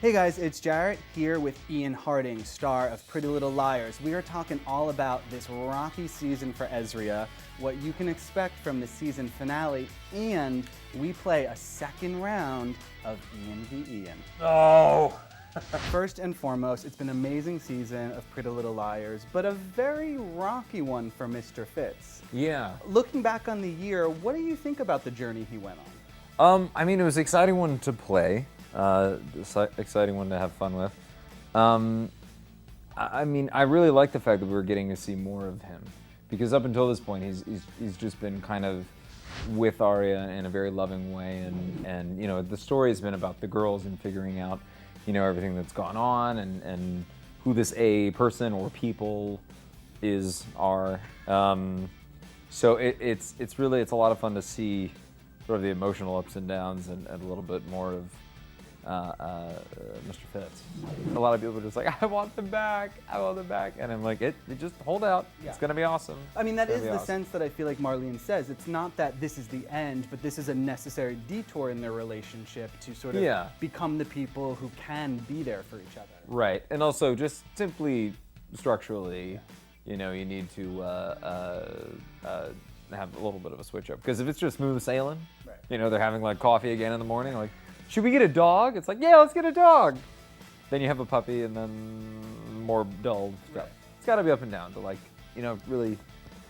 Hey guys, it's Jarrett here with Ian Harding, star of Pretty Little Liars. We are talking all about this rocky season for Ezria, what you can expect from the season finale, and we play a second round of Ian v. Ian. Oh! First and foremost, it's been an amazing season of Pretty Little Liars, but a very rocky one for Mr. Fitz. Yeah. Looking back on the year, what do you think about the journey he went on? I mean, it was an exciting one to play. Exciting one to have fun with. I mean, I really like the fact that we were getting to see more of him, because up until this point, he's just been kind of with Arya in a very loving way, and you know, the story has been about the girls and figuring out, you know, everything that's gone on and who this a person or people are. So it's a lot of fun to see sort of the emotional ups and downs and a little bit more of Mr. Fitz. A lot of people are just like, I want them back, and I'm like, just hold out. Yeah. It's gonna be awesome. I mean, that is the sense that I feel like Marlene says. It's not that this is the end, but this is a necessary detour in their relationship to sort of become the people who can be there for each other. Right, and also just simply structurally, you know, you need to have a little bit of a switch up, because if it's just smooth sailing, you know, they're having like coffee again in the morning, like, should we get a dog? It's like, yeah, let's get a dog. Then you have a puppy, and then more dull stuff. It's got to be up and down to, like, you know, really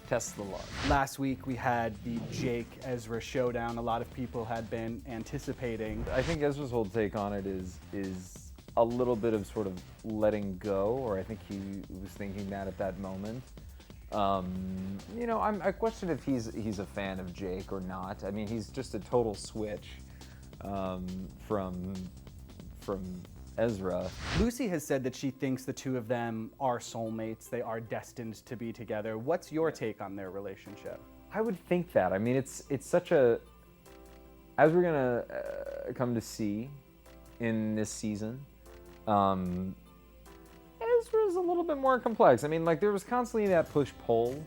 test the love. Last week we had the Jake Ezra showdown. A lot of people had been anticipating. I think Ezra's whole take on it is a little bit of sort of letting go, or I think he was thinking that at that moment. You know, I question if he's a fan of Jake or not. I mean, he's just a total switch from Ezra. Lucy has said that she thinks the two of them are soulmates. They are destined to be together. What's your take on their relationship? I would think that. I mean, it's such a, as we're gonna come to see in this season, Ezra's a little bit more complex. I mean, like, there was constantly that push-pull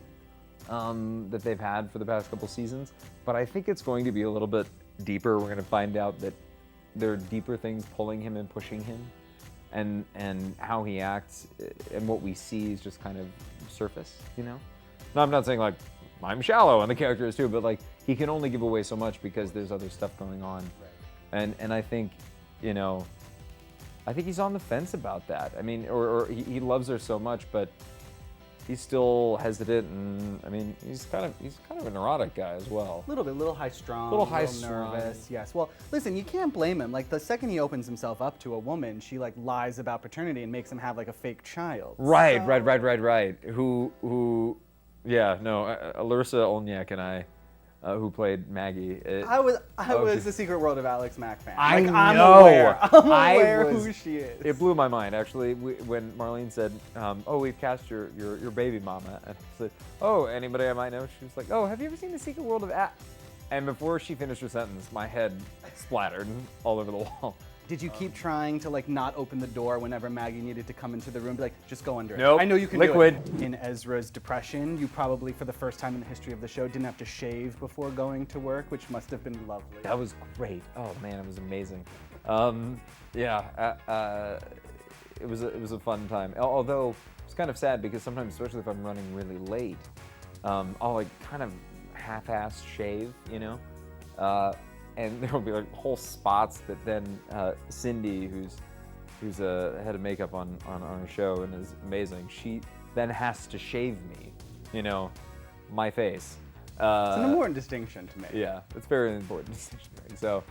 that they've had for the past couple seasons, but I think it's going to be a little bit deeper. We're going to find out that there are deeper things pulling him and pushing him, and how he acts and what we see is just kind of surface, you know? No, I'm not saying like I'm shallow and the character is too, but like he can only give away so much because there's other stuff going on. And I think, you know, I think he's on the fence about that. I mean, or he loves her so much, but he's still hesitant, and I mean, he's kind of a neurotic guy as well. A little high-strung, a little nervous. Yes. Well, listen, you can't blame him. Like, the second he opens himself up to a woman, she like lies about paternity and makes him have like a fake child. Right. Who? Yeah. No. Alyssa Olniak and I, who played Maggie. I was the Secret World of Alex Mack fan. I know. I'm aware who she is. It blew my mind, actually, when Marlene said, "Oh, we've cast your baby mama," and I said, "Oh, anybody I might know?" She was like, "Oh, have you ever seen the Secret World of A?" And before she finished her sentence, my head splattered all over the wall. Did you keep trying to like not open the door whenever Maggie needed to come into the room? Be like, just go under it. Nope. I know you can Liquid. do it. In Ezra's depression, you probably, for the first time in the history of the show, didn't have to shave before going to work, which must have been lovely. That was great. Oh man, it was amazing. It was a fun time. Although it's kind of sad because sometimes, especially if I'm running really late, I'll like kind of half-ass shave, you know. And there will be like whole spots that then Cindy, who's a head of makeup on our show and is amazing, she then has to shave me, you know, my face. It's an important distinction to make. Yeah, it's a very important distinction to make. So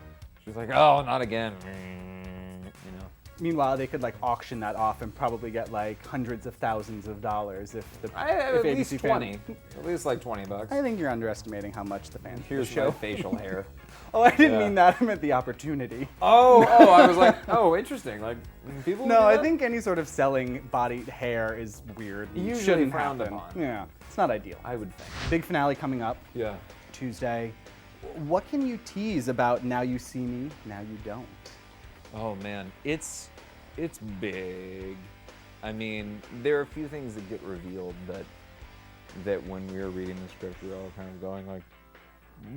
she's like, oh, not again, you know. Meanwhile, they could like auction that off and probably get like hundreds of thousands of dollars if at least 20. At least like $20. I think you're underestimating how much the fans. Here's show. my facial hair. Oh, I didn't mean that. I meant the opportunity. Oh, I was like, oh, interesting. Like, people. No, I think any sort of selling body hair is weird. Usually shouldn't frowned happen. upon. Yeah, it's not ideal. I would think. Big finale coming up. Yeah. Tuesday. What can you tease about Now You See Me, Now You Don't? Oh man, it's big. I mean, there are a few things that get revealed that when we were reading the script, we were all kind of going like,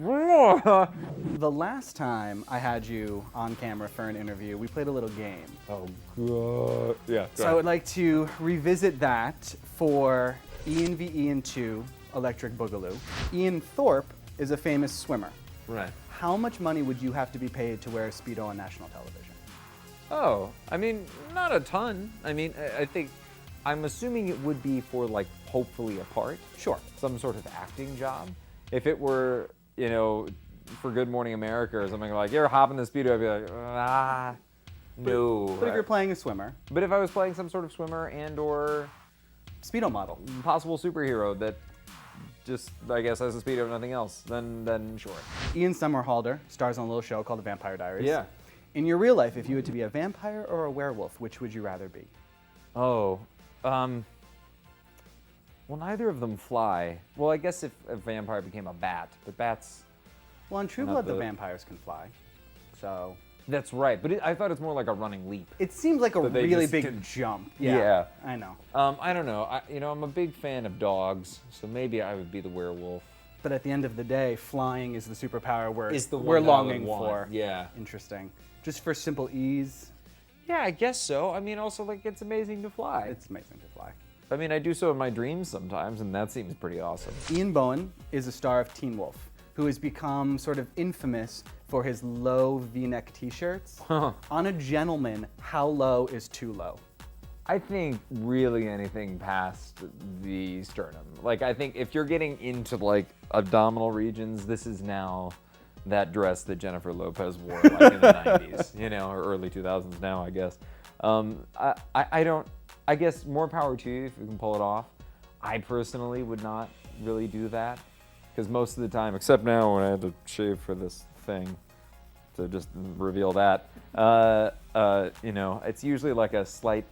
The last time I had you on camera for an interview, we played a little game. Oh, God. Yeah, So I would like to revisit that for Ian v. Ian 2, Electric Boogaloo. Ian Thorpe is a famous swimmer. Right. How much money would you have to be paid to wear a Speedo on national television? Oh, I mean, not a ton. I mean, I think, I'm assuming it would be for, like, hopefully a part. Sure. Some sort of acting job. If it were, you know, for Good Morning America or something like, you're hopping the Speedo, I'd be like, no. But if you're playing a swimmer, But if I was playing some sort of swimmer and or Speedo model. possible superhero that just, I guess, has a Speedo and nothing else, then sure. Ian Somerhalder stars on a little show called The Vampire Diaries. Yeah. In your real life, if you had to be a vampire or a werewolf, which would you rather be? Oh, well, neither of them fly. Well, I guess if a vampire became a bat, but bats... Well, in True Not Blood, the the- vampires can fly. So That's right, but I thought it's more like a running leap. it seems like a But they really just big can- jump. Yeah. I know. I don't know. I'm a big fan of dogs, so maybe I would be the werewolf. But at the end of the day, flying is the superpower Is the one we're that I would longing want. for. Yeah. Interesting. Just for simple ease, Yeah, I guess so. I mean, also, like, it's amazing to fly. it's amazing to fly. I mean, I do so in my dreams sometimes, and that seems pretty awesome. Ian Bohen is a star of Teen Wolf, who has become sort of infamous for his low V-neck t-shirts. Huh. On a gentleman, how low is too low? I think really anything past the sternum. Like, I think if you're getting into, like, abdominal regions, this is now that dress that Jennifer Lopez wore, like, in the 90s, you know, or early 2000s now, I guess. I guess more power to you if you can pull it off. I personally would not really do that, because most of the time, except now when I had to shave for this thing, to just reveal that, you know, it's usually like a slight,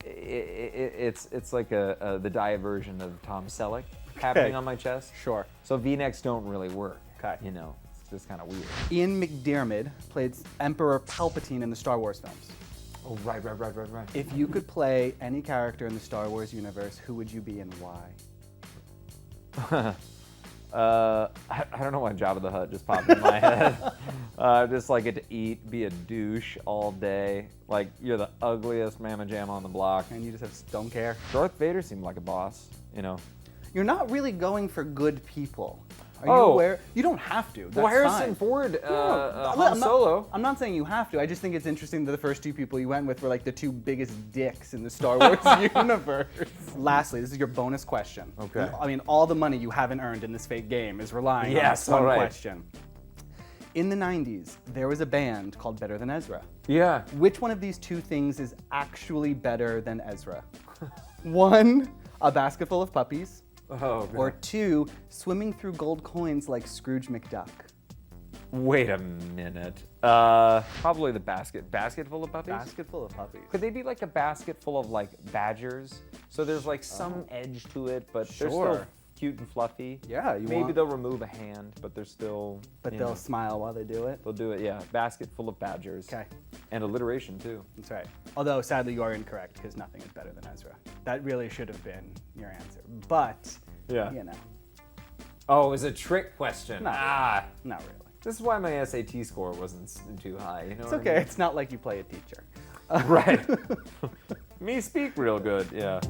it's like the diet version of Tom Selleck happening on my chest. Sure. So V-necks don't really work. Okay. You know, it's just kind of weird. Ian McDiarmid played Emperor Palpatine in the Star Wars films. Oh, right. If you could play any character in the Star Wars universe, who would you be and why? I don't know why Jabba the Hutt just popped in my head. Just like get to eat, be a douche all day. Like, you're the ugliest mamma jam on the block. And you just don't care. Darth Vader seemed like a boss, you know. You're not really going for good people. Are you Oh. aware? You don't have to. That's Well, Harrison fine. Ford, No, Han Solo. I'm not saying you have to. I just think it's interesting that the first two people you went with were like the two biggest dicks in the Star Wars universe. Lastly, this is your bonus question. Okay. I mean, all the money you haven't earned in this fake game is relying on Yes, this one all right. question. In the 90s, there was a band called Better Than Ezra. Yeah. Which one of these two things is actually better than Ezra? One, a basket full of puppies. Oh, God. Or two, swimming through gold coins like Scrooge McDuck. Wait a minute. Probably the basket full of puppies? Basket full of puppies. Could they be like a basket full of like badgers? So there's like some edge to it, but they're Sure. still cute and fluffy. Yeah, you Maybe want- they'll remove a hand, but they're still. But you they'll know, smile while they do it. they'll do it. Yeah, basket full of badgers. Okay, And alliteration too. that's right. Although sadly you are incorrect because nothing is better than Ezra. That really should have been your answer. But, Yeah. you know, Oh, it was a trick question. Not Ah, not really. this is why my SAT score wasn't too high. You know. It's okay. It's not like you play a teacher. Right. Me speak real good. Yeah.